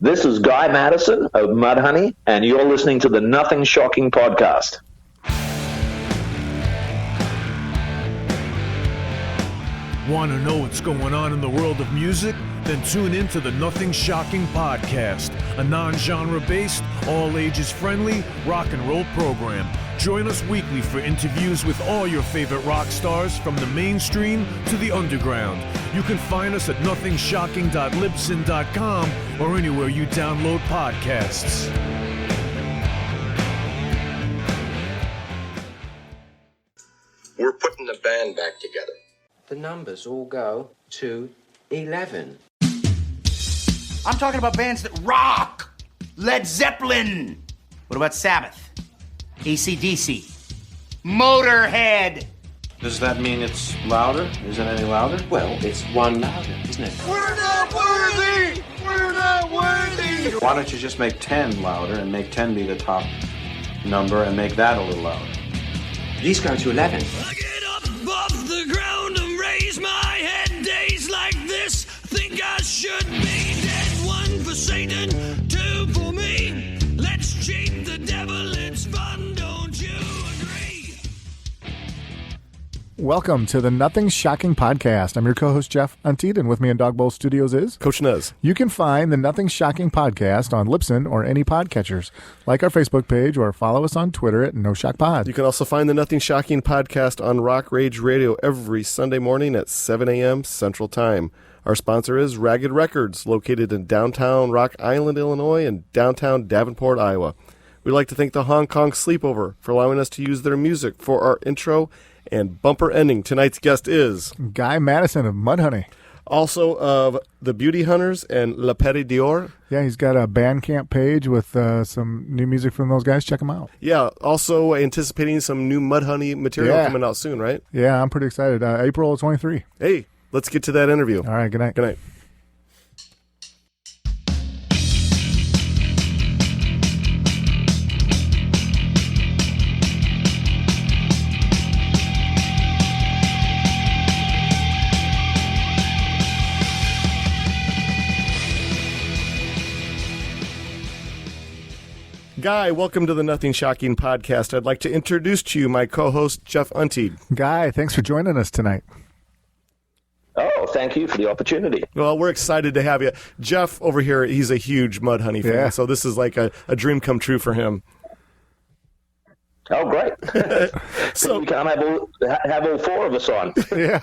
This is Guy Maddison of Mudhoney, and you're listening to the Nothing Shocking podcast. Want to know what's going on in the world of music? Then tune in to the Nothing Shocking podcast, a non-genre based, all ages friendly rock and roll program. Join us weekly for interviews with all your favorite rock stars from the mainstream to the underground. You can find us at nothingshocking.libsyn.com or anywhere you download podcasts. We're putting the band back together. The numbers all go to 11. I'm talking about bands that rock. Led Zeppelin. What about Sabbath? AC/DC. Motorhead. Does that mean it's louder? Is it any louder? Well, it's one louder, isn't it? We're not worthy! We're not worthy! Why don't you just make 10 louder and make 10 be the top number and make that a little louder? These go to 11. I get up off the ground and raise my head. Days like this, think I should be dead. One for Satan, two for me. Let's cheat the devil, it's fun, don't you agree? Welcome to the Nothing Shocking podcast. I'm your co-host, Jeff Untied, and with me in Dog Bowl Studios is Coach Nez. You can find the Nothing Shocking podcast on Libsyn or any podcatchers. Like our Facebook page or follow us on Twitter at No Shock Pod. You can also find the Nothing Shocking podcast on Rock Rage Radio every Sunday morning at 7 a.m. Central Time. Our sponsor is Ragged Records, located in downtown Rock Island, Illinois, and downtown Davenport, Iowa. We'd like to thank the Hong Kong Sleepover for allowing us to use their music for our intro and bumper ending. Tonight's guest is Guy Maddison of Mudhoney. Also of The Beauty Hunters and Paire D'or. Yeah, he's got a Bandcamp page with some new music from those guys. Check them out. Yeah, also anticipating some new Mudhoney material coming out soon, right? Yeah, I'm pretty excited. April 23. Hey, let's get to that interview. All right, good night. Good night. Guy, welcome to the Nothing Shocking podcast. I'd like to introduce to you my co-host, Jeff Untied. Guy, thanks for joining us tonight. Oh, thank you for the opportunity. Well, we're excited to have you. Jeff over here, he's a huge Mudhoney fan, so this is like a dream come true for him. Oh, great. So we can't have all four of us on. Yeah.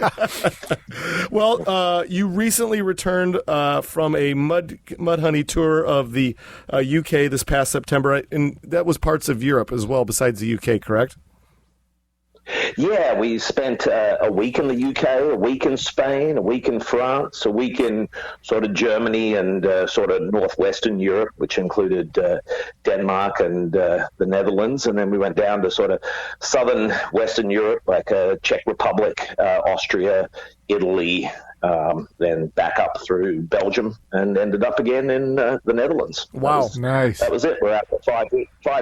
Well, you recently returned from a Mudhoney tour of the UK this past September, and that was parts of Europe as well besides the UK, correct? Yeah, we spent a week in the UK, a week in Spain, a week in France, a week in sort of Germany and sort of northwestern Europe, which included Denmark and the Netherlands. And then we went down to sort of southern Western Europe, like Czech Republic, Austria, Italy, then back up through Belgium and ended up again in the Netherlands. Wow, nice. That was it. We're out for 5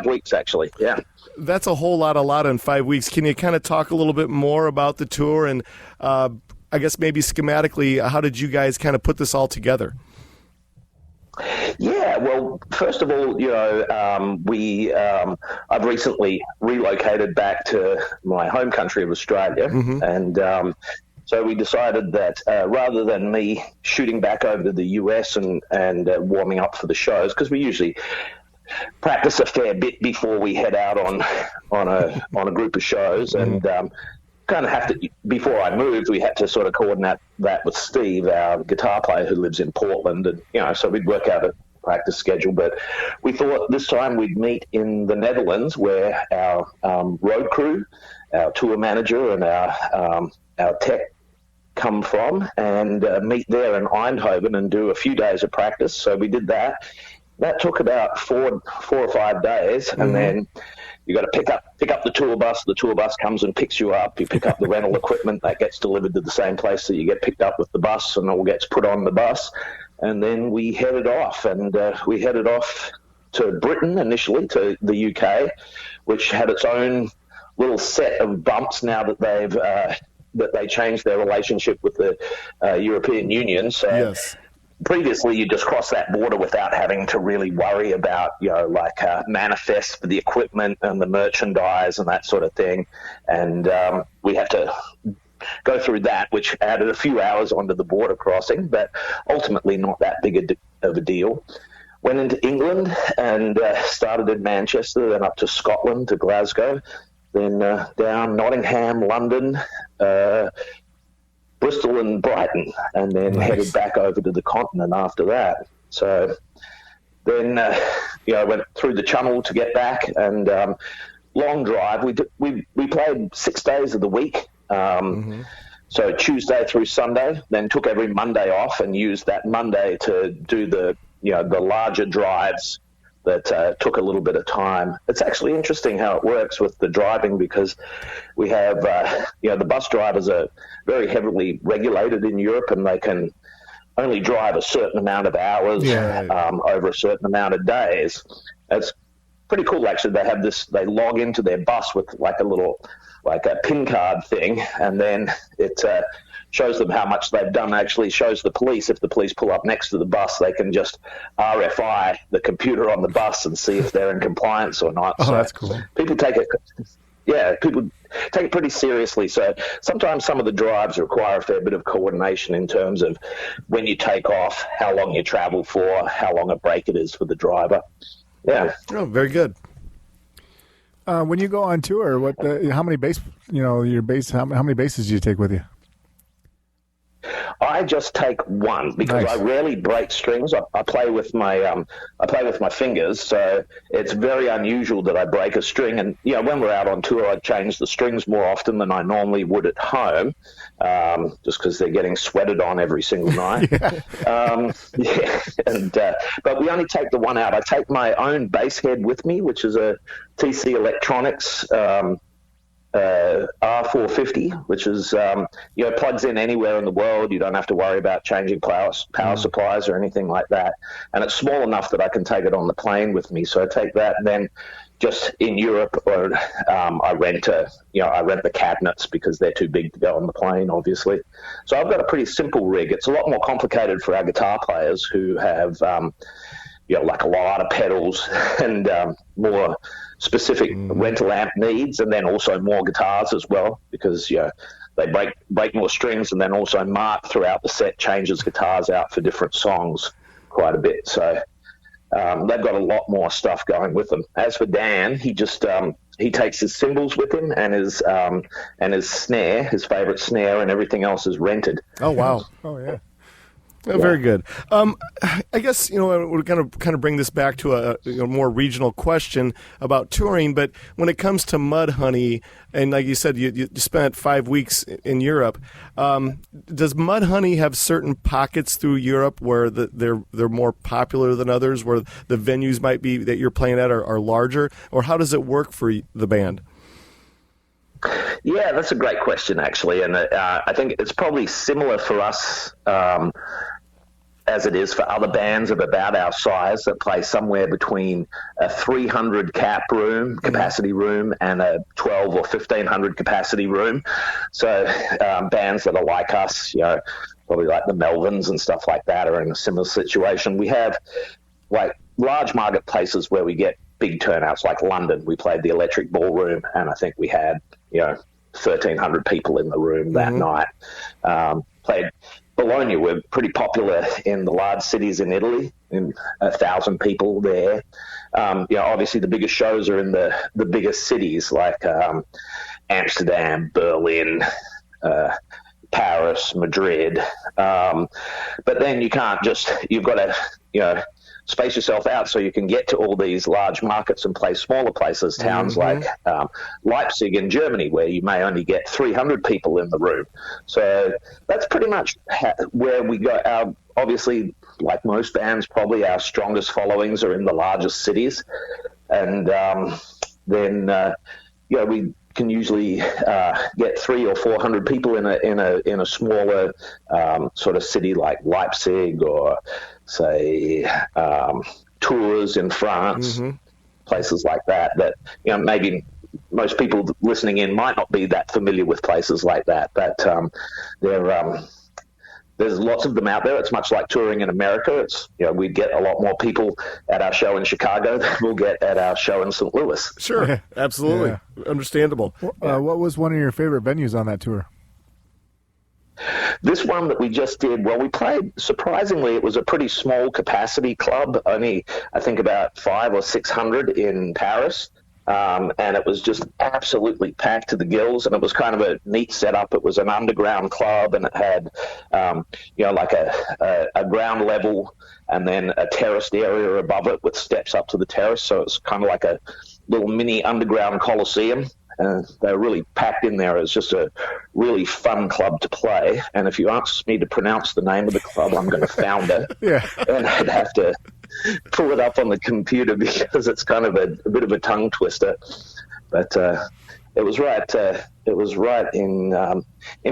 weeks, actually. Yeah. That's a whole lot in 5 weeks. Can you kind of talk a little bit more about the tour and I guess maybe schematically, how did you guys kind of put this all together? Yeah, well, first of all, I've recently relocated back to my home country of Australia, and so we decided that rather than me shooting back over to the US and warming up for the shows, because we usually practice a fair bit before we head out on a group of shows, and kind of have to. Before I moved, we had to sort of coordinate that with Steve, our guitar player who lives in Portland, and so we'd work out a practice schedule. But we thought this time we'd meet in the Netherlands, where our road crew, our tour manager, and our tech come from, and meet there in Eindhoven and do a few days of practice. So we did that. That took about 4 or 5 days, and then you got to pick up the tour bus. The tour bus comes and picks you up. You pick up the rental equipment that gets delivered to the same place that you get picked up with the bus, and all gets put on the bus. And then we headed off, and we headed off to Britain initially, to the UK, which had its own little set of bumps now that they changed their relationship with the European Union. So. Yes. previously you just cross that border without having to really worry about, manifests for the equipment and the merchandise and that sort of thing. And we had to go through that, which added a few hours onto the border crossing, but ultimately not that big of a deal. Went into England and started in Manchester, then up to Scotland, to Glasgow, then down Nottingham, London, Bristol and Brighton, and then headed back over to the continent after that. So then, went through the Channel to get back, and long drive. We played 6 days of the week, so Tuesday through Sunday. Then took every Monday off and used that Monday to do the larger drives that took a little bit of time. It's actually interesting how it works with the driving, because we have, the bus drivers are very heavily regulated in Europe, and they can only drive a certain amount of hours over a certain amount of days. It's pretty cool, actually. They have this, they log into their bus with a PIN card thing, and then it shows them how much they've done. Actually shows the police. If the police pull up next to the bus, they can just RFI the computer on the bus and see if they're in compliance or not. Oh, so that's cool. People take it pretty seriously. So sometimes some of the drives require a fair bit of coordination in terms of when you take off, how long you travel for, how long a break it is for the driver. Yeah. Oh, very good. When you go on tour, how many bass, how many basses do you take with you? I just take one, because I rarely break strings. I play with my fingers, so it's very unusual that I break a string. And when we're out on tour, I change the strings more often than I normally would at home, just because they're getting sweated on every single night. But we only take the one out. I take my own bass head with me, which is a TC Electronics R450, which is plugs in anywhere in the world. You don't have to worry about changing power supplies or anything like that, and it's small enough that I can take it on the plane with me. So I take that, and then just in Europe, or I rent the cabinets, because they're too big to go on the plane, obviously. So I've got a pretty simple rig. It's a lot more complicated for our guitar players who have like a lot of pedals and more specific rental amp needs, and then also more guitars as well, because they break more strings, and then also Mark throughout the set changes guitars out for different songs quite a bit. So they've got a lot more stuff going with them. As for Dan, he just he takes his cymbals with him and his snare, his favorite snare, and everything else is rented. Oh wow! Oh yeah. Oh, very good. I guess we're going to kind of bring this back to a more regional question about touring. But when it comes to Mudhoney, and like you said, you spent 5 weeks in Europe. Does Mudhoney have certain pockets through Europe where they're more popular than others, where the venues might be that you're playing at are larger, or how does it work for the band? Yeah, that's a great question, actually, and I think it's probably similar for us as it is for other bands of about our size that play somewhere between a 300 capacity room and a 12 or 1,500 capacity room. So bands that are like us, probably like the Melvins and stuff like that, are in a similar situation. We have like large marketplaces where we get big turnouts, like London. We played the Electric Ballroom, and I think we had 1,300 people in the room that night. Played Bologna. We're pretty popular in the large cities in Italy, in 1,000 people there. Obviously the biggest shows are in the biggest cities like Amsterdam, Berlin, Paris, Madrid. But then you've got to, space yourself out so you can get to all these large markets and play smaller places, towns like Leipzig in Germany, where you may only get 300 people in the room. So that's pretty much where we go. Obviously, like most bands, probably our strongest followings are in the largest cities. And then we can usually get 300 or 400 people in a smaller sort of city like Leipzig, or say Tours in France, places like that. That maybe most people listening in might not be that familiar with places like that, but there's lots of them out there. It's much like touring in America. It's, we get a lot more people at our show in Chicago than we'll get at our show in St. Louis. Sure, absolutely. Yeah. Understandable. What was one of your favorite venues on that tour? This one that we just did, well, we played, surprisingly, it was a pretty small capacity club, only I think about 500 or 600 in Paris. And it was just absolutely packed to the gills, and it was kind of a neat setup. It was an underground club, and it had, like a ground level and then a terraced area above it with steps up to the terrace. So it's kind of like a little mini underground coliseum. They were really packed in there. It's just a really fun club to play. And if you ask me to pronounce the name of the club, I'm going to founder. Yeah. And I'd have to pull it up on the computer because it's kind of a bit of a tongue twister. But it was right. It was right in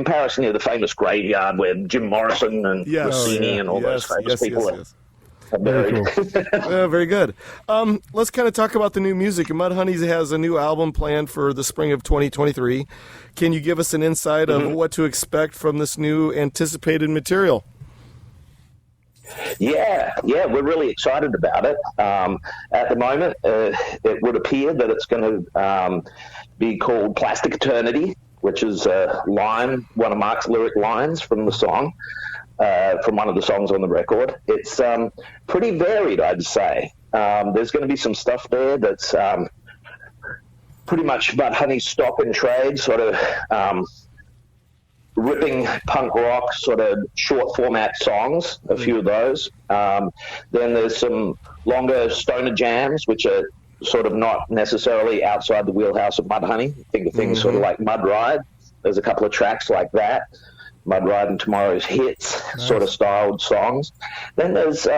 Paris near the famous graveyard where Jim Morrison and Rossini and all those famous people are. Very cool. Very good. Let's kind of talk about the new music. Mudhoney has a new album planned for the spring of 2023. Can you give us an insight of what to expect from this new anticipated material? Yeah, we're really excited about it. At the moment, it would appear that it's going to be called Plastic Eternity, which is one of Mark's lyric lines from the song. From one of the songs on the record. It's pretty varied, I'd say. There's going to be some stuff there that's pretty much Mudhoney's stock and trade, sort of ripping punk rock, sort of short format songs, a few of those. Then there's some longer stoner jams, which are sort of not necessarily outside the wheelhouse of Mudhoney. Think of things sort of like Mud Ride. There's a couple of tracks like that. Mud Ride and Tomorrow's Hits, sort of styled songs. Then there's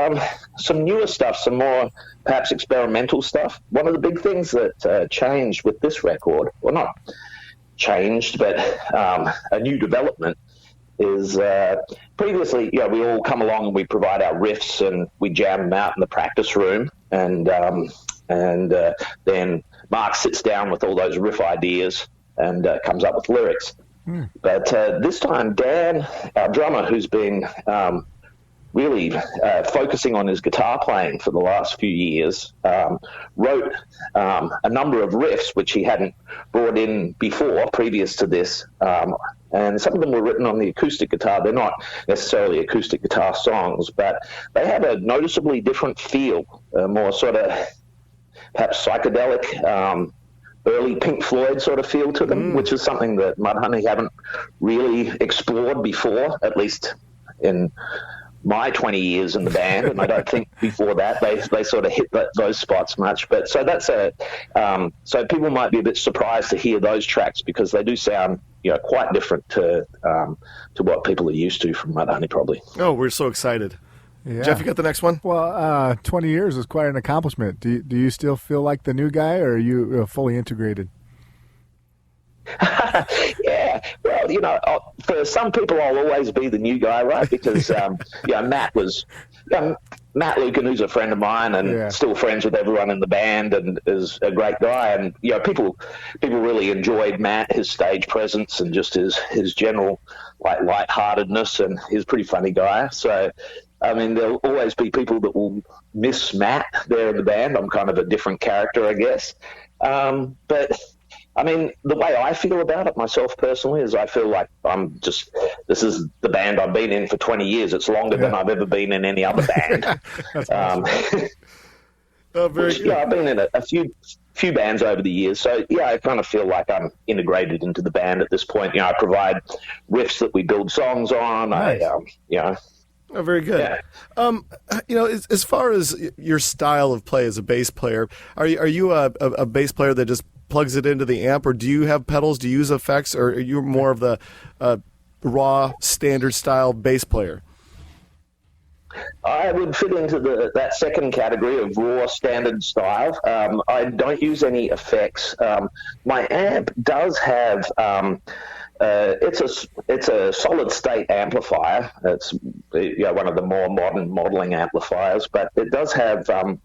some newer stuff, some more perhaps experimental stuff. One of the big things that changed with this record, well, not changed, but a new development is previously, we all come along and we provide our riffs and we jam them out in the practice room, and then Mark sits down with all those riff ideas and comes up with lyrics. But this time, Dan, our drummer, who's been really focusing on his guitar playing for the last few years, wrote a number of riffs which he hadn't brought in before, previous to this. And some of them were written on the acoustic guitar. They're not necessarily acoustic guitar songs, but they have a noticeably different feel, more sort of perhaps psychedelic, early Pink Floyd sort of feel to them, which is something that Mudhoney haven't really explored before, at least in my 20 years in the band, and I don't think before that they sort of hit those spots much. But so that's so people might be a bit surprised to hear those tracks because they do sound quite different to what people are used to from Mudhoney, probably. Oh, we're so excited. Yeah. Jeff, you got the next one? Well, 20 years is quite an accomplishment. Do you still feel like the new guy, or are you fully integrated? Yeah, well, for some people, I'll always be the new guy, right? Because Matt Lucan, who's a friend of mine and still friends with everyone in the band, and is a great guy. And people really enjoyed Matt, his stage presence, and just his general lightheartedness, and he's a pretty funny guy. So, I mean, there'll always be people that will miss Matt there in the band. I'm kind of a different character, I guess. But I mean, the way I feel about it myself personally is I feel like this is the band I've been in for 20 years. It's longer than I've ever been in any other band. That's awesome. Very good. I've been in a few bands over the years. So, I kind of feel like I'm integrated into the band at this point. I provide riffs that we build songs on. Nice. Oh, very good. Yeah. As far as your style of play as a bass player, are you a bass player that just plugs it into the amp, or do you have pedals? Do you use effects, or are you more of the raw standard style bass player? I would fit into that second category of raw standard style. I don't use any effects. My amp does have It's a solid state amplifier. It's one of the more modern modeling amplifiers, but it does have a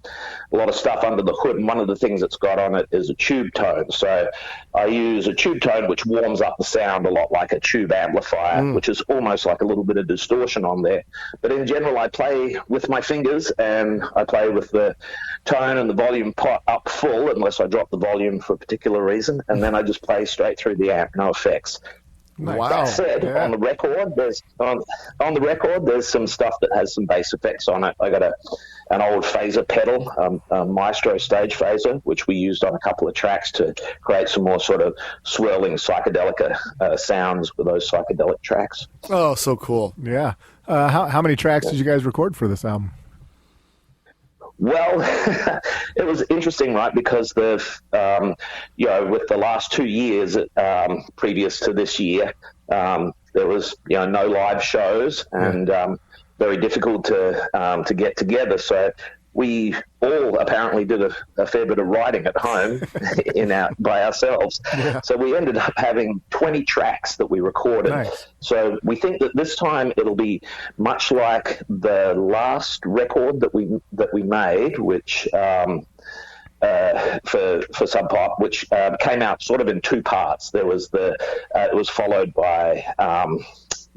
lot of stuff under the hood. And one of the things it's got on it is a tube tone. So I use a tube tone which warms up the sound a lot like a tube amplifier, which is almost like a little bit of distortion on there. But in general, I play with my fingers and I play with the tone and the volume pot up full, unless I drop the volume for a particular reason, and then I just play straight through the amp, no effects. Wow. That said, on the record, there's some stuff that has some bass effects on it. I got an old phaser pedal, a Maestro stage phaser, which we used on a couple of tracks to create some more sort of swirling psychedelic sounds with those psychedelic tracks. Oh, so cool. Yeah. How many tracks did you guys record for this album? Well, it was interesting, right? Because with the last 2 years previous to this year, there was no live shows and very difficult to get together. So we all apparently did a fair bit of writing at home by ourselves. Yeah. So we ended up having 20 tracks that we recorded. Nice. So we think that this time it'll be much like the last record that we made, which for Sub Pop, which came out sort of in two parts. There was it was followed by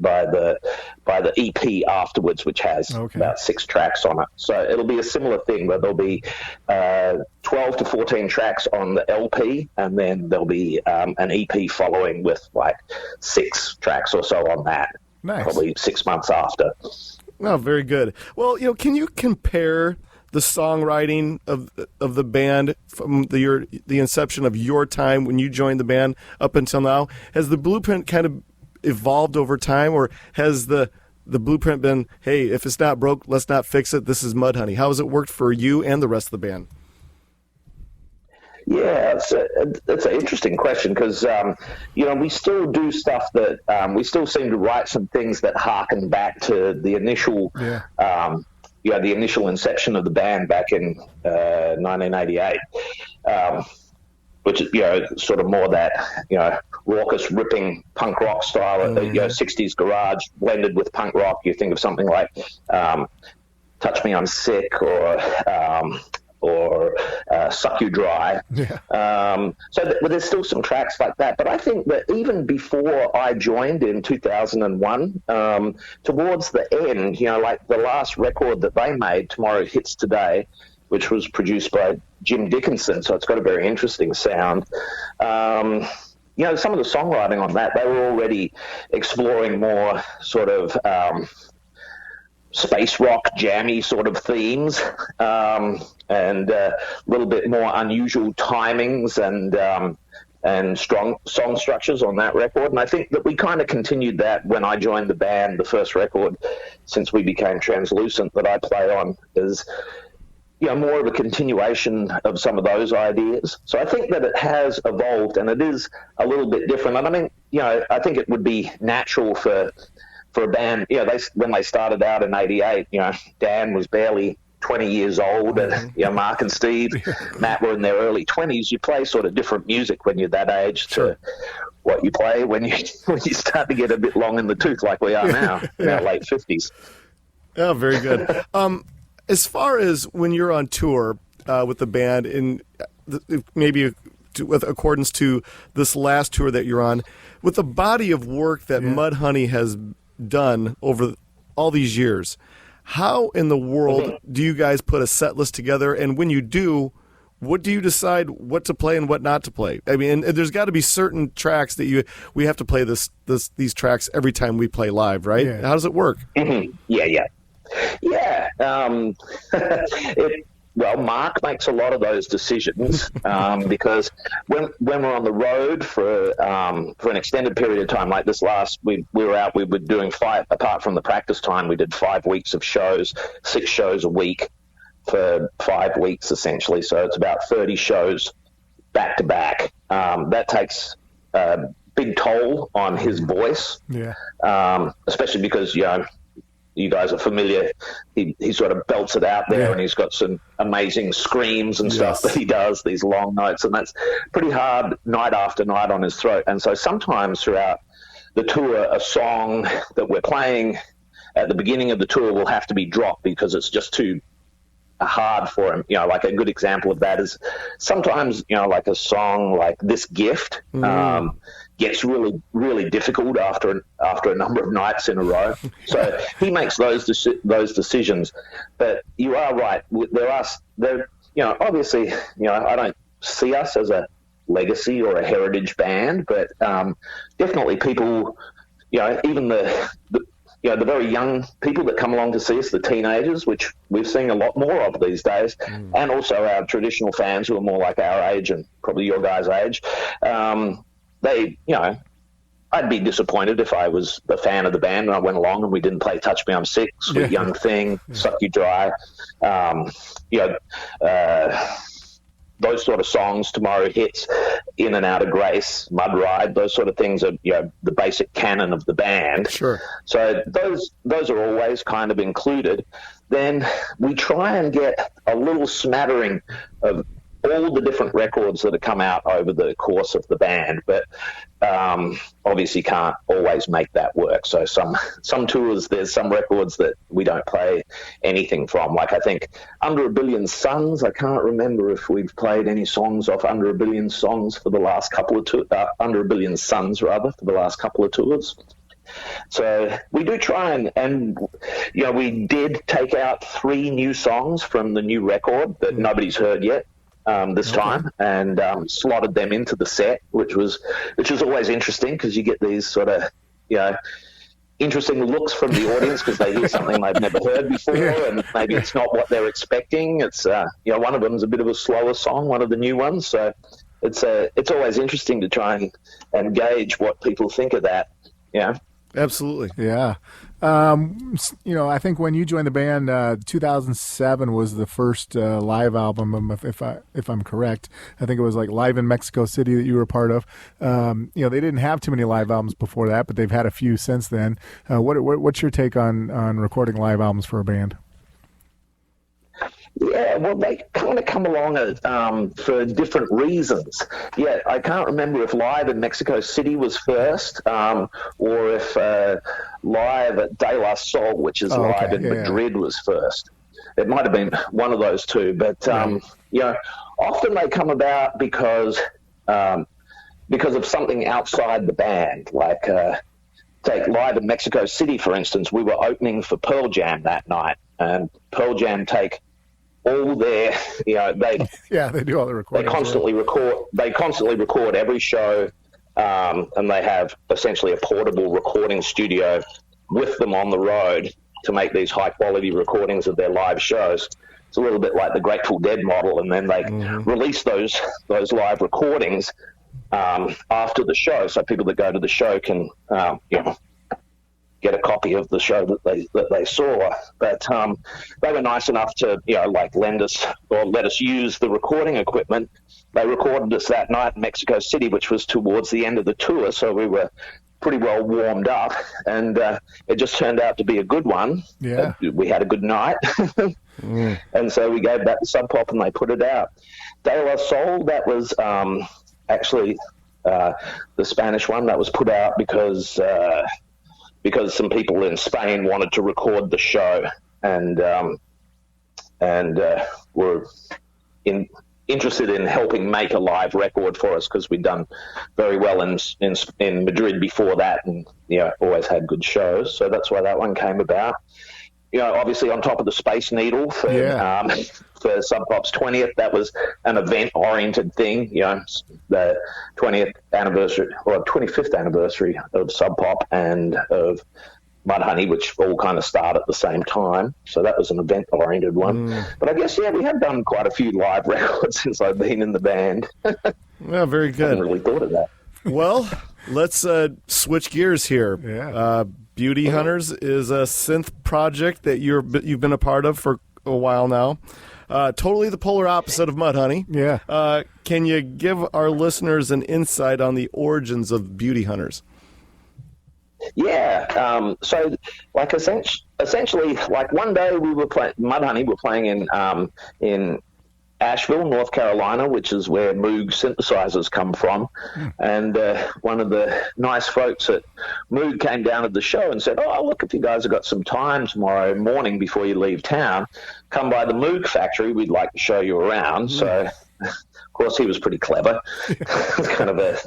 the EP afterwards, which has about 6 tracks on it. So it'll be a similar thing where there'll be 12 to 14 tracks on the LP, and then there'll be an EP following with like 6 tracks or so on that. Nice. Probably 6 months after. Oh, very good. Well, can you compare the songwriting of the band from the inception of your time when you joined the band up until now? Has the blueprint kind of evolved over time, or has the blueprint been, hey, if it's not broke, let's not fix it, this is Mudhoney? How has it worked for you and the rest of the band? Yeah, it's an interesting question because, we still do stuff that we still seem to write some things that harken back to the initial the initial inception of the band back in 1988. Which is, sort of more that, raucous, ripping punk rock style, 60s garage blended with punk rock. You think of something like Touch Me, I'm Sick, or Suck You Dry. Yeah. But there's still some tracks like that. But I think that even before I joined in 2001, towards the end, like the last record that they made, Tomorrow Hits Today, which was produced by Jim Dickinson, so it's got a very interesting sound. Some of the songwriting on that, they were already exploring more sort of space rock, jammy sort of themes, and a little bit more unusual timings and strong song structures on that record. And I think that we kind of continued that when I joined the band. The first record, since we became Translucent, that I play on is more of a continuation of some of those ideas. So I think that it has evolved, and it is a little bit different. And I mean, I think it would be natural for a band, when they started out in 88, Dan was barely 20 years old, and Mark and Steve, Matt were in their early 20s. You play sort of different music when you're that age to what you play when you start to get a bit long in the tooth like we are now, in our late 50s. Oh, very good. As far as when you're on tour with the band, in maybe with accordance to this last tour that you're on, with the body of work that Mudhoney has done over all these years, how in the world do you guys put a set list together? And when you do, what do you decide what to play and what not to play? I mean, and there's got to be certain tracks that we have to play these tracks every time we play live, right? Yeah. How does it work? Mm-hmm. Yeah. Well, Mark makes a lot of those decisions because when we're on the road for an extended period of time, like this last, we were doing 5, apart from the practice time, we did 5 weeks of shows, 6 shows a week for 5 weeks essentially. So it's about 30 shows back to back. That takes a big toll on his voice, especially because, you guys are familiar. He sort of belts it out there, and he's got some amazing screams and stuff that he does, these long notes, and that's pretty hard night after night on his throat. And so sometimes throughout the tour, a song that we're playing at the beginning of the tour will have to be dropped because it's just too hard for him. Like a good example of that is sometimes, like a song like This Gift gets really, really difficult after a number of nights in a row. So he makes those decisions. But you are right. Obviously, I don't see us as a legacy or a heritage band, but definitely people, even the very young people that come along to see us, the teenagers, which we're seeing a lot more of these days, and also our traditional fans who are more like our age and probably your guys' age, I'd be disappointed if I was a fan of the band and I went along and we didn't play Touch Me I'm Sick, Sweet Young Thing, Suck You Dry, those sort of songs, Tomorrow Hits, In and Out of Grace, Mud Ride, those sort of things are, the basic canon of the band. Sure. So those are always kind of included. Then we try and get a little smattering of all the different records that have come out over the course of the band, but obviously can't always make that work. So some tours, there's some records that we don't play anything from. Like I think Under a Billion Suns, I can't remember if we've played any songs off Under a Billion Songs for the last couple of Under a Billion Suns rather for the last couple of tours. So we do try and we did take out 3 new songs from the new record that nobody's heard yet. This time, and slotted them into the set, which was always interesting because you get these sort of interesting looks from the audience because they hear something they've never heard before, and maybe it's not what they're expecting. It's one of them's a bit of a slower song, one of the new ones, so it's always interesting to try and gauge what people think of that. Absolutely. Yeah. I think when you joined the band, 2007 was the first live album, if I'm correct. I think it was like Live in Mexico City that you were a part of. They didn't have too many live albums before that, but they've had a few since then. What's your take on recording live albums for a band? Yeah, well, they kind of come along for different reasons. Yeah, I can't remember if Live in Mexico City was first, or if Live at De La Sol, which is Live in Madrid, was first. It might have been one of those two, but often they come about because of something outside the band. Like take Live in Mexico City, for instance. We were opening for Pearl Jam that night, and Pearl Jam take all their, they do all the recording. They constantly record every show, and they have essentially a portable recording studio with them on the road to make these high quality recordings of their live shows. It's a little bit like the Grateful Dead model, and then they release those live recordings after the show, so people that go to the show can get a copy of the show that they saw. But they were nice enough to lend us or let us use the recording equipment. They recorded us that night in Mexico City, which was towards the end of the tour, so we were pretty well warmed up, and it just turned out to be a good one. Yeah, we had a good night. And so we gave that to Sub Pop and they put it out. De La Sol, that was actually the Spanish one that was put out because some people in Spain wanted to record the show and were interested in helping make a live record for us because we'd done very well in Madrid before that, and always had good shows. So that's why that one came about. Obviously on top of the Space Needle for Sub Pop's 20th, that was an event-oriented thing. The 20th anniversary or 25th anniversary of Sub Pop and of Mudhoney, which all kind of start at the same time. So that was an event-oriented one. But I guess, we have done quite a few live records since I've been in the band. Well, very good. I hadn't really thought of that. Well, let's switch gears here. Yeah. Beauty Hunters is a synth project that you've been a part of for a while now. Totally the polar opposite of Mudhoney. Yeah. Can you give our listeners an insight on the origins of Beauty Hunters? Yeah. So, like essentially, like one day we were playing Mudhoney. We're playing in Asheville, North Carolina, which is where Moog synthesizers come from. And one of the nice folks at Moog came down to the show and said, "Oh, look, if you guys have got some time tomorrow morning before you leave town, come by the Moog factory. We'd like to show you around." So, of course, he was pretty clever. Kind of a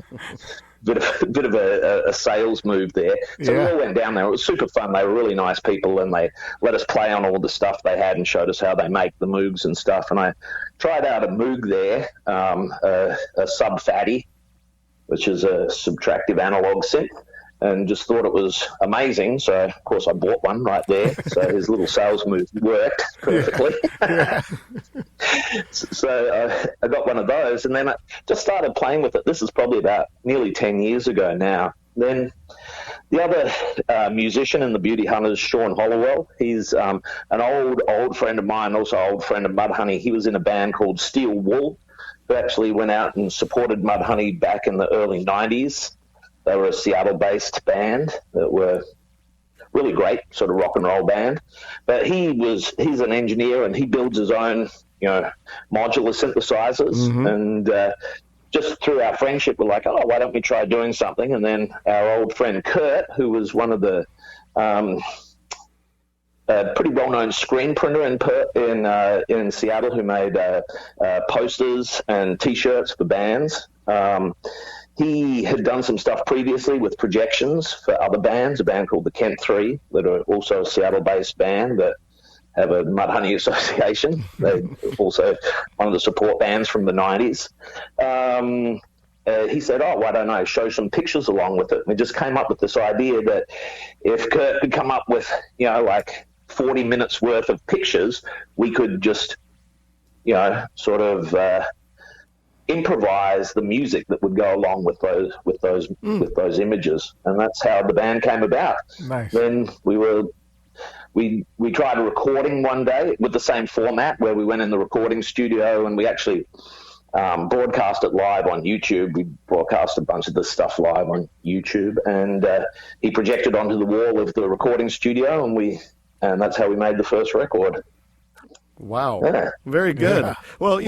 bit of a sales move there. So we all went down there. It was super fun. They were really nice people, and they let us play on all the stuff they had and showed us how they make the Moogs and stuff. And I tried out a Moog there, a Sub-Fatty, which is a subtractive analog synth, and just thought it was amazing. So, of course, I bought one right there. So his little sales move worked perfectly. So I got one of those, and then I just started playing with it. This is probably about nearly 10 years ago now. Then the other musician in the Beauty Hunters, Sean Hollowell, he's an old friend of mine, also an old friend of Mudhoney. He was in a band called Steel Wool, who actually went out and supported Mudhoney back in the early 90s. They were a Seattle-based band that were really great, sort of rock and roll band. But he's an engineer, and he builds his own, modular synthesizers. And just through our friendship, we're like, oh, why don't we try doing something? And then our old friend Kurt, who was one of the pretty well-known screen printer in Seattle, who made posters and T-shirts for bands. He had done some stuff previously with projections for other bands, a band called the Kent 3, that are also a Seattle-based band that have a Mudhoney association. They're also one of the support bands from the 90s. He said, oh, why don't I show some pictures along with it? And we just came up with this idea that if Kurt could come up with, like 40 minutes worth of pictures, we could just, sort of improvise the music that would go along with those images. And that's how the band came about. Nice. Then we tried a recording one day with the same format, where we went in the recording studio and we actually broadcast it live on YouTube. We broadcast a bunch of this stuff live on YouTube, and he projected onto the wall of the recording studio, and that's how we made the first record. Wow. Yeah. Very good. Yeah. Well,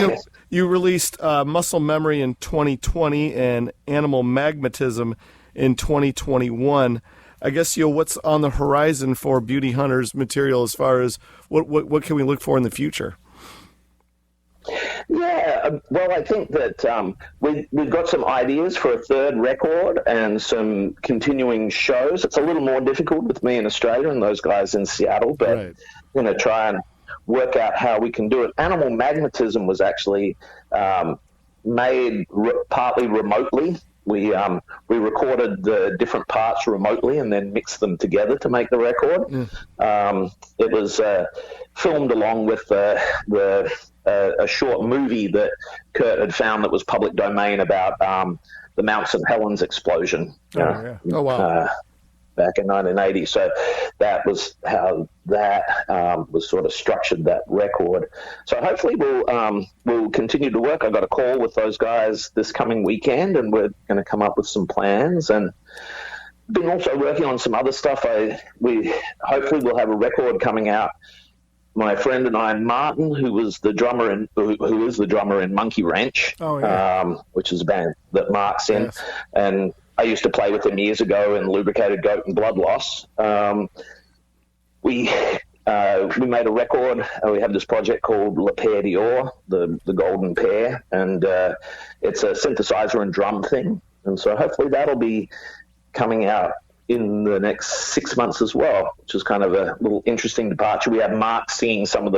you released Muscle Memory in 2020 and Animal Magnetism in 2021. I guess, what's on the horizon for Beauty Hunters material as far as what can we look for in the future? Yeah, well, I think that we've got some ideas for a third record and some continuing shows. It's a little more difficult with me in Australia and those guys in Seattle, but I'm going to try and work out how we can do it. Animal Magnetism was actually made partly remotely. We recorded the different parts remotely and then mixed them together to make the record. It was filmed along with a short movie that Kurt had found that was public domain about the Mount St. Helens explosion. Oh wow. Back in 1980. So that was how that was sort of structured, that record. So hopefully we'll continue to work. I got a call with those guys this coming weekend, and we're going to come up with some plans. And been also working on some other stuff. We hopefully will have a record coming out. My friend and I, Martin, who is the drummer in Monkey Wrench, which is a band that Mark's in, and I used to play with him years ago in Lubricated Goat and Bloodloss. We made a record. We have this project called Paire D'or, the Golden Pair, and it's a synthesizer and drum thing. And so hopefully that'll be coming out in the next 6 months as well, which is kind of a little interesting departure. We have Mark singing some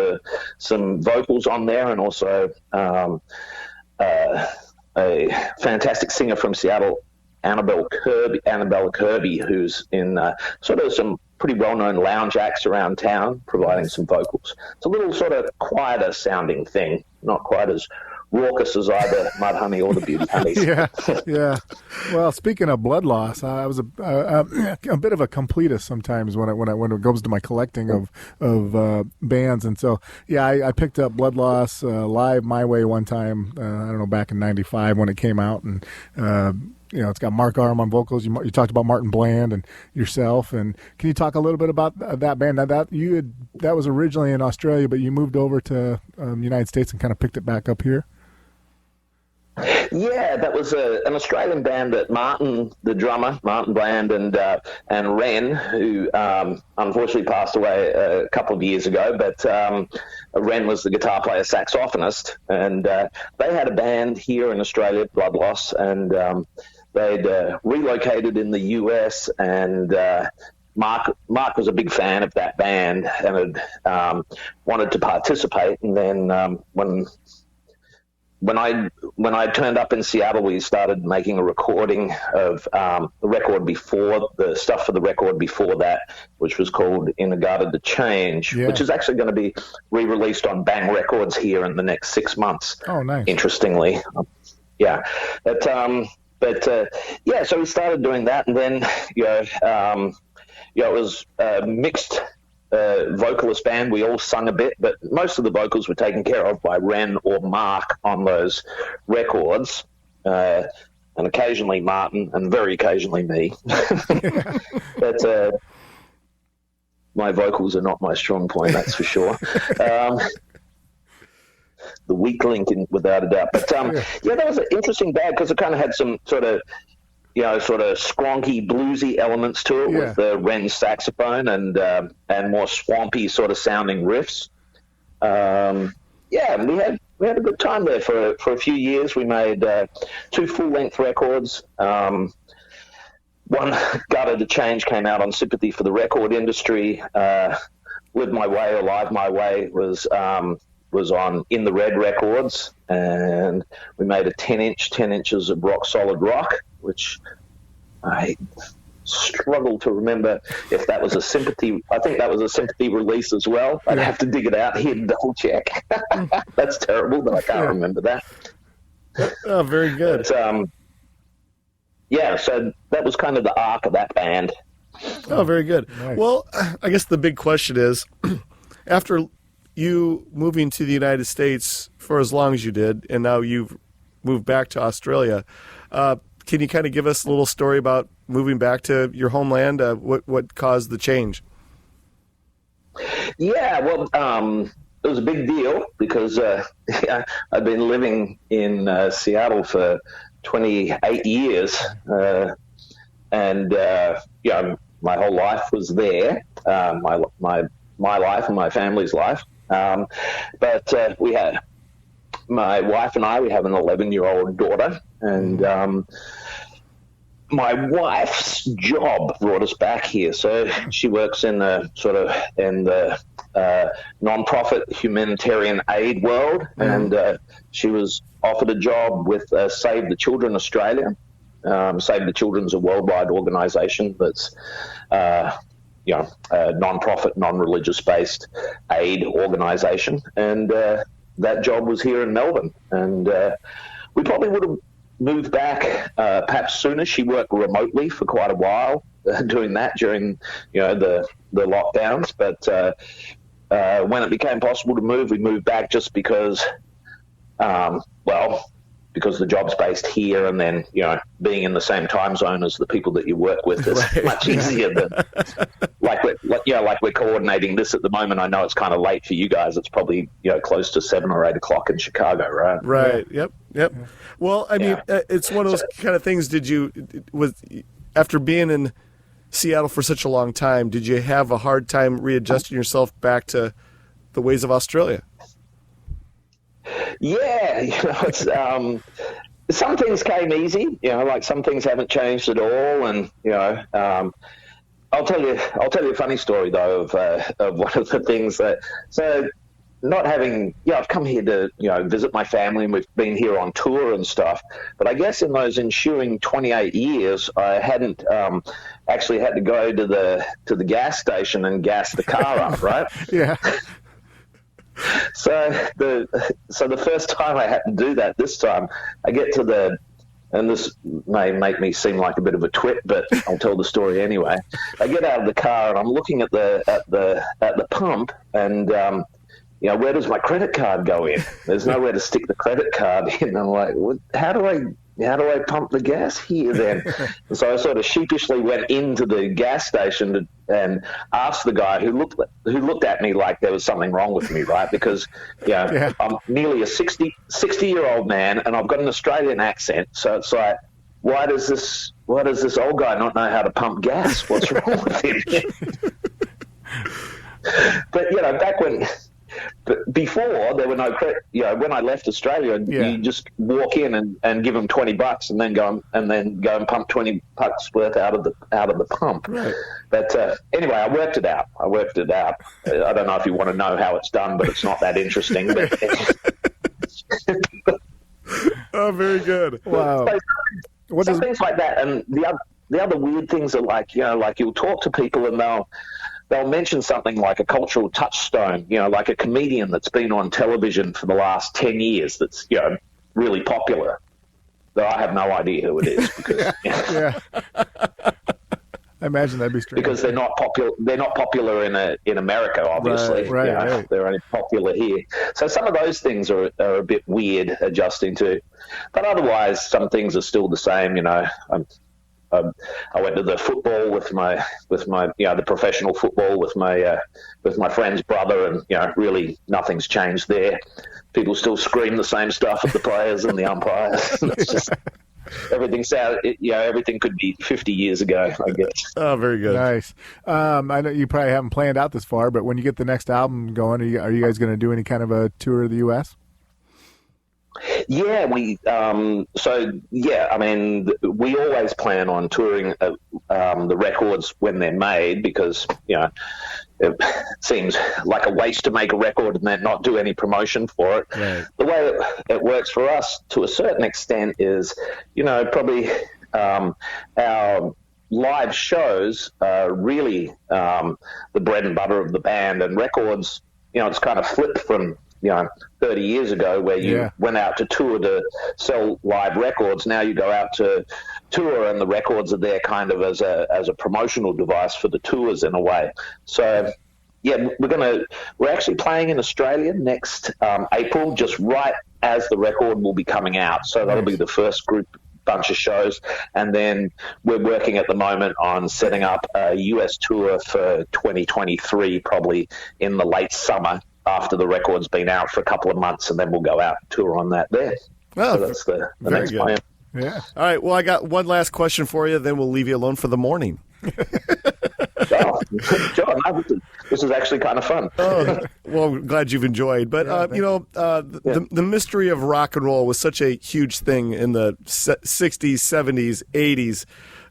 vocals on there, and also a fantastic singer from Seattle, Annabelle Kirby, who's in sort of some pretty well-known lounge acts around town, providing some vocals. It's a little sort of quieter sounding thing, not quite as raucous as either Mudhoney or the Beauty Hunters. Yeah. Well, speaking of blood loss, I was a bit of a completist sometimes when it comes to my collecting of bands, and so I picked up Blood Loss live my way one time. I don't know, back in '95 when it came out, and it's got Mark Arm on vocals. You talked about Martin Bland and yourself. And can you talk a little bit about that band? Now that was originally in Australia, but you moved over to United States and kind of picked it back up here. Yeah, that was an Australian band that Martin, the drummer, Martin Bland, and Ren, who unfortunately passed away a couple of years ago, but Ren was the guitar player saxophonist, and they had a band here in Australia, Bloodloss, and they'd relocated in the US, and Mark was a big fan of that band and had wanted to participate, and then when I turned up in Seattle, we started making a recording of the record before, the stuff for the record before that, which was called In the Garden to Change, which is actually going to be re-released on Bang Records here in the next 6 months. Oh, nice. Interestingly. Yeah. So we started doing that, and then, it was mixed vocalist band. We all sung a bit, but most of the vocals were taken care of by Ren or Mark on those records, and occasionally Martin, and very occasionally me. But my vocals are not my strong point, that's for sure. The weak link, without a doubt. But that was an interesting band because it kind of had some sort of skronky, bluesy elements to it with Ren's saxophone and more swampy sort of sounding riffs. We had a good time there for a few years. We made 2 full-length records. One, Gutter to Change, came out on Sympathy for the Record Industry. Live My Way or Live My Way was on In the Red Records, and we made a 10 inches of Rock Solid Rock, which I struggle to remember if that was a Sympathy. I think that was a Sympathy release as well. I'd have to dig it out here and double check. That's terrible, but I can't remember that. Oh, very good. But, so that was kind of the arc of that band. Oh, very good. Nice. Well, I guess the big question is, after you moving to the United States for as long as you did, and now you've moved back to Australia, can you kind of give us a little story about moving back to your homeland? What caused the change? Yeah, well, it was a big deal because I've been living in Seattle for 28 years, and my whole life was there. My life and my family's life. But we had, my wife and I, we have an 11-year-old daughter, and my wife's job brought us back here. So she works in the non-profit humanitarian aid world, and she was offered a job with Save the Children Australia. Save the Children's a worldwide organisation that's a non-profit, non-religious based aid organisation, and that job was here in Melbourne, and we probably would have moved back perhaps sooner. She worked remotely for quite a while doing that during the lockdowns, but when it became possible to move, we moved back just because because the job's based here, and then being in the same time zone as the people that you work with is much easier than like we're coordinating this at the moment. I know it's kind of late for you guys. It's probably close to 7 or 8 o'clock in Chicago, right? Right. Yep. Well, I mean, it's one of those kind of things. After being in Seattle for such a long time, did you have a hard time readjusting yourself back to the ways of Australia? Yeah, it's some things came easy. Like some things haven't changed at all, and I'll tell you a funny story though of one of the things that. So, not having, I've come here to visit my family, and we've been here on tour and stuff. But I guess in those ensuing 28 years, I hadn't actually had to go to the gas station and gas the car up, right? Yeah. So the first time I had to do that, this time I get to and this may make me seem like a bit of a twit, but I'll tell the story anyway. I get out of the car and I'm looking at the pump, and where does my credit card go in? There's nowhere to stick the credit card in. I'm like, how do I how do I pump the gas here then? And so I sort of sheepishly went into the gas station and asked the guy who looked at me like there was something wrong with me, right? Because I'm nearly a 60-year-old man and I've got an Australian accent. So it's like, why does this old guy not know how to pump gas? What's wrong with him? But back when. But before, there were no, when I left Australia, you just walk in and give them $20 and then go and pump $20 worth out of the pump. Right. But anyway, I worked it out. I don't know if you want to know how it's done, but it's not that interesting. But oh, very good. Wow. So things like that, and the other weird things are like you'll talk to people and they'll mention something like a cultural touchstone, like a comedian that's been on television for the last 10 years that's, really popular. Though I have no idea who it is because I imagine that'd be strange. Because they're not popular in America, obviously. Right. They're only popular here. So some of those things are a bit weird adjusting to. But otherwise, some things are still the same, I went to the football with my the professional football with my friend's brother, and really nothing's changed there. People still scream the same stuff at the players and the umpires. It's just everything could be 50 years ago, I guess. Oh, very good. Nice. I know you probably haven't planned out this far, but when you get the next album going, are you guys going to do any kind of a tour of the U.S.? Yeah, we always plan on touring the records when they're made because it seems like a waste to make a record and then not do any promotion for it. Right. The way it works for us to a certain extent is, probably our live shows are really the bread and butter of the band, and records, it's kind of flipped from 30 years ago where you went out to tour to sell live records. Now you go out to tour and the records are there kind of as a promotional device for the tours in a way. So we're actually playing in Australia next April, just right as the record will be coming out. So that'll be the first bunch of shows, and then we're working at the moment on setting up a US tour for 2023, probably in the late summer, after the record's been out for a couple of months, and then we'll go out and tour on that there. Oh, so that's the next plan. Yeah. All right. Well, I got one last question for you, then we'll leave you alone for the morning. John, this is actually kind of fun. Oh, well, I'm glad you've enjoyed. But, the mystery of rock and roll was such a huge thing in the 60s, 70s, 80s,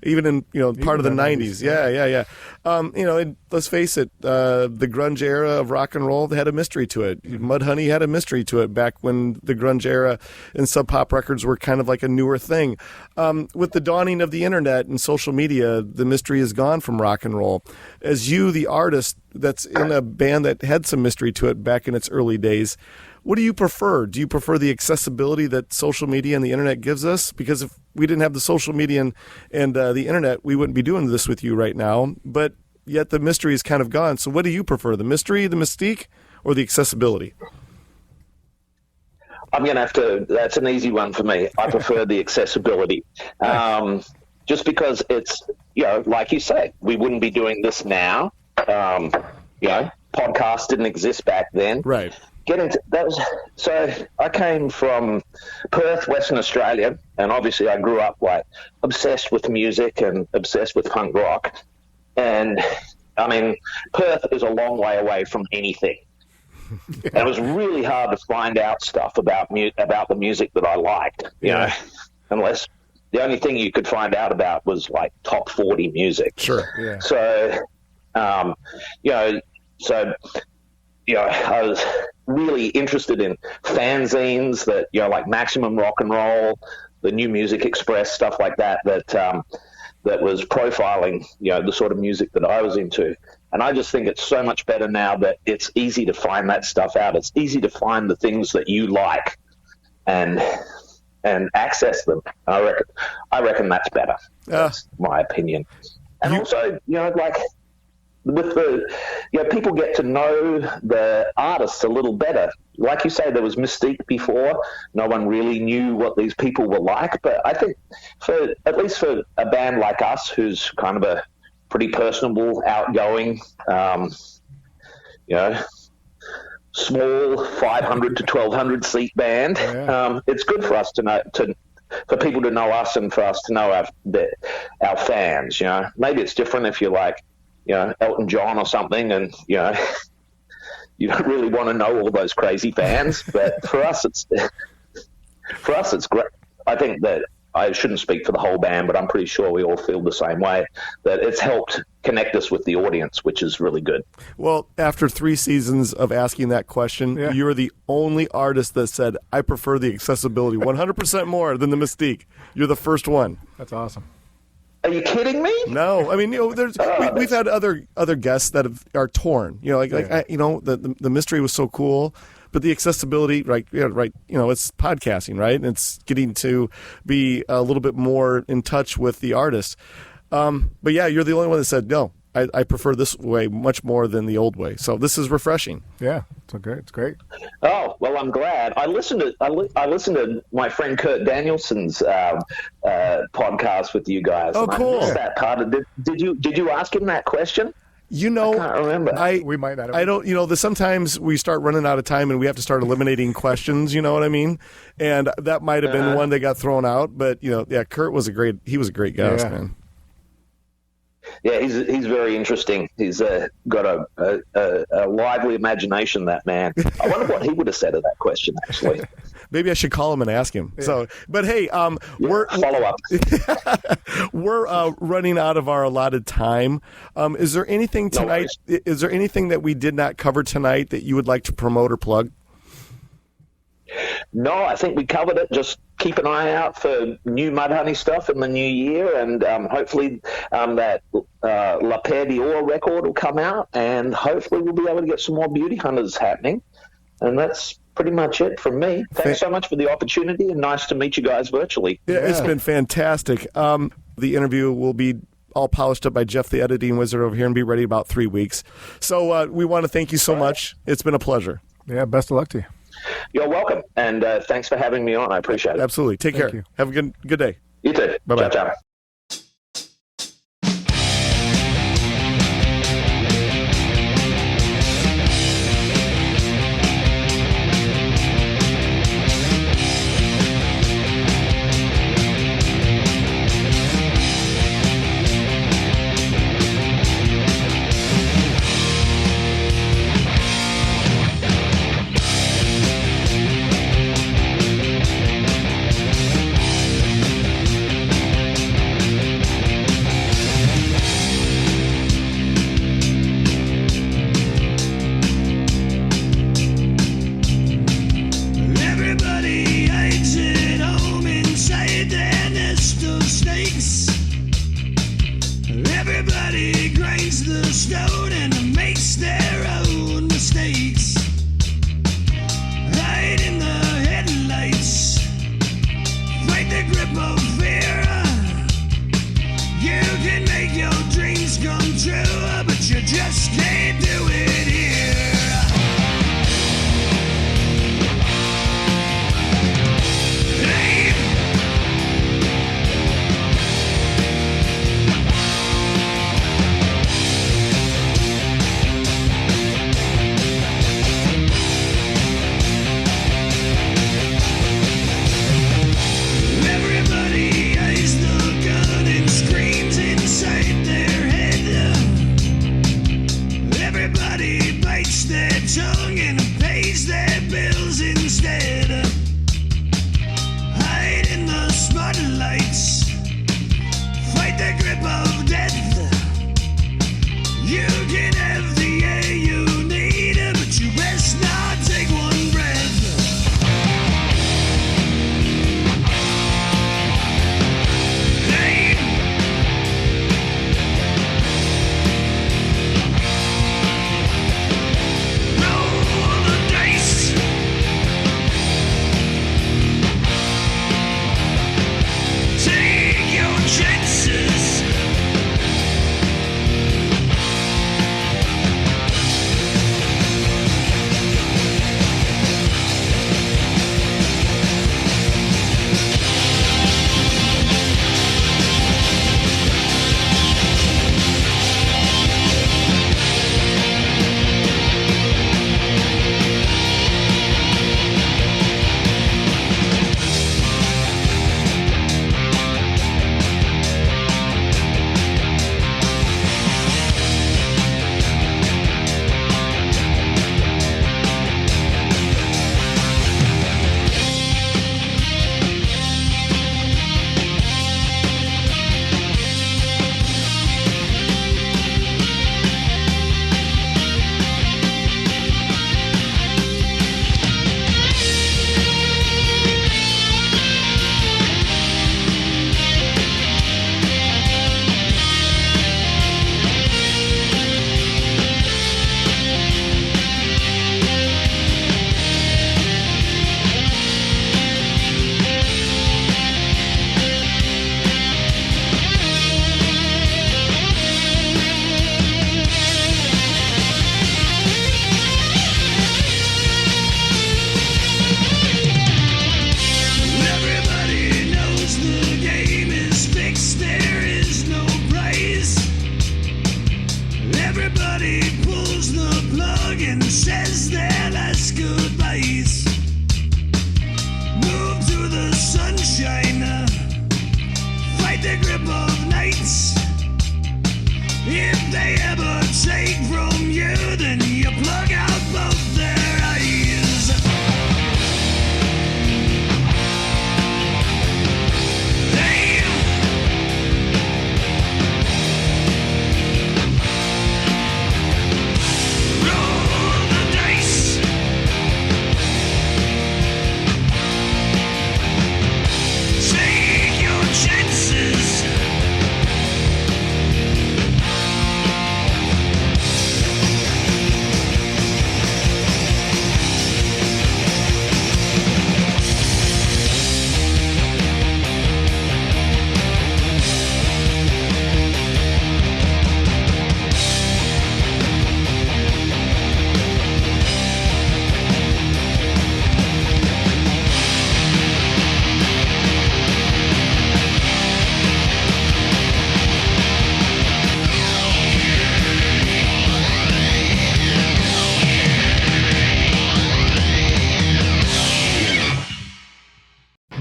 even in, part of the 90s. Yeah. And let's face it, the grunge era of rock and roll had a mystery to it. Mudhoney had a mystery to it back when the grunge era and Sub Pop records were kind of like a newer thing. With the dawning of the internet and social media, the mystery is gone from rock and roll. As you, the artist that's in a band that had some mystery to it back in its early days, what do you prefer? Do you prefer the accessibility that social media and the internet gives us? Because if we didn't have the social media and the internet, we wouldn't be doing this with you right now. But yet the mystery is kind of gone. So what do you prefer, the mystery, the mystique, or the accessibility? I'm going to have to, that's an easy one for me. I prefer the accessibility. Just because it's, like you say, we wouldn't be doing this now. Podcasts didn't exist back then. Right. So I came from Perth, Western Australia, and obviously I grew up obsessed with music and obsessed with punk rock. And I mean, Perth is a long way away from anything. And it was really hard to find out stuff about the music that I liked, unless the only thing you could find out about was top 40 music. Sure. Yeah. So, I was really interested in fanzines that, like Maximum Rock and Roll, the New Music Express, stuff like that was profiling, the sort of music that I was into. And I just think it's so much better now that it's easy to find that stuff out. It's easy to find the things that you like and access them. I reckon that's better. That's my opinion. And also, people get to know the artists a little better. Like you say, there was mystique before. No one really knew what these people were like. But I think at least for a band like us, who's kind of a pretty personable, outgoing, small 500 to 1,200 seat band, it's good for us to know, for people to know us and for us to know our fans. Maybe it's different if you're like, Elton John or something, and you don't really want to know all those crazy fans. But for us, it's great. I think that I shouldn't speak for the whole band, but I'm pretty sure we all feel the same way, that it's helped connect us with the audience, which is really good. Well, after 3 seasons of asking that question, you're the only artist that said, I prefer the accessibility 100% more than the mystique. You're the first one. That's awesome. Are you kidding me? No, I mean, we've had other guests that are torn. The mystery was so cool, but the accessibility, right? It's podcasting, right? And it's getting to be a little bit more in touch with the artist. But yeah, you're the only one that said no. I prefer this way much more than the old way. So this is refreshing. Yeah, it's great. Oh, well, I'm glad. I listened to my friend Kurt Danielson's podcast with you guys. Oh, cool. I missed that part. Did you ask him that question? I can't remember. We might not have. I don't. Sometimes we start running out of time and we have to start eliminating questions. You know what I mean? And that might have been one that got thrown out. But Kurt was a great guest, man. Yeah, he's very interesting. He's got a lively imagination, that man. I wonder what he would have said to that question, actually. Maybe I should call him and ask him. Yeah. So, but hey, we're follow up. We're running out of our allotted time. Is there anything tonight? Is there anything that we did not cover tonight that you would like to promote or plug? No, I think we covered it. Just keep an eye out for new Mudhoney stuff in the new year, and hopefully that Paire D'or record will come out, and hopefully we'll be able to get some more Beauty Hunters happening. And that's pretty much it from me. Thanks so much for the opportunity, and nice to meet you guys virtually. Yeah, it's been fantastic. The interview will be all polished up by Jeff, the editing wizard over here, and be ready about 3 weeks. So we want to thank you so much. It's been a pleasure. Yeah, best of luck to you. You're welcome, and thanks for having me on. I appreciate it. Absolutely. Take care. Have a good day. You too. Bye-bye. Ciao, ciao.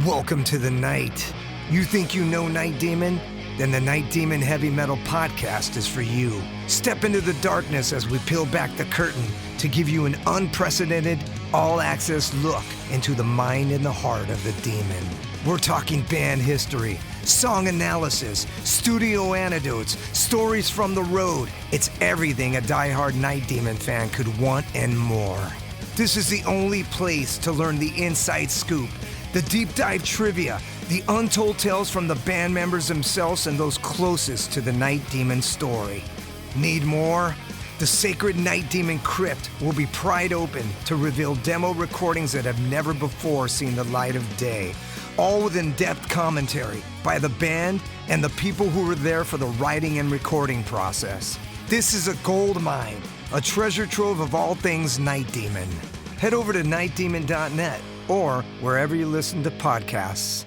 Welcome to the night. You think you know Night Demon? Then the Night Demon Heavy Metal Podcast is for you. Step into the darkness as we peel back the curtain to give you an unprecedented, all-access look into the mind and the heart of the demon. We're talking band history, song analysis, studio anecdotes, stories from the road. It's everything a diehard Night Demon fan could want and more. This is the only place to learn the inside scoop, the deep dive trivia, the untold tales from the band members themselves and those closest to the Night Demon story. Need more? The sacred Night Demon Crypt will be pried open to reveal demo recordings that have never before seen the light of day, all with in-depth commentary by the band and the people who were there for the writing and recording process. This is a gold mine, a treasure trove of all things Night Demon. Head over to nightdemon.net or wherever you listen to podcasts.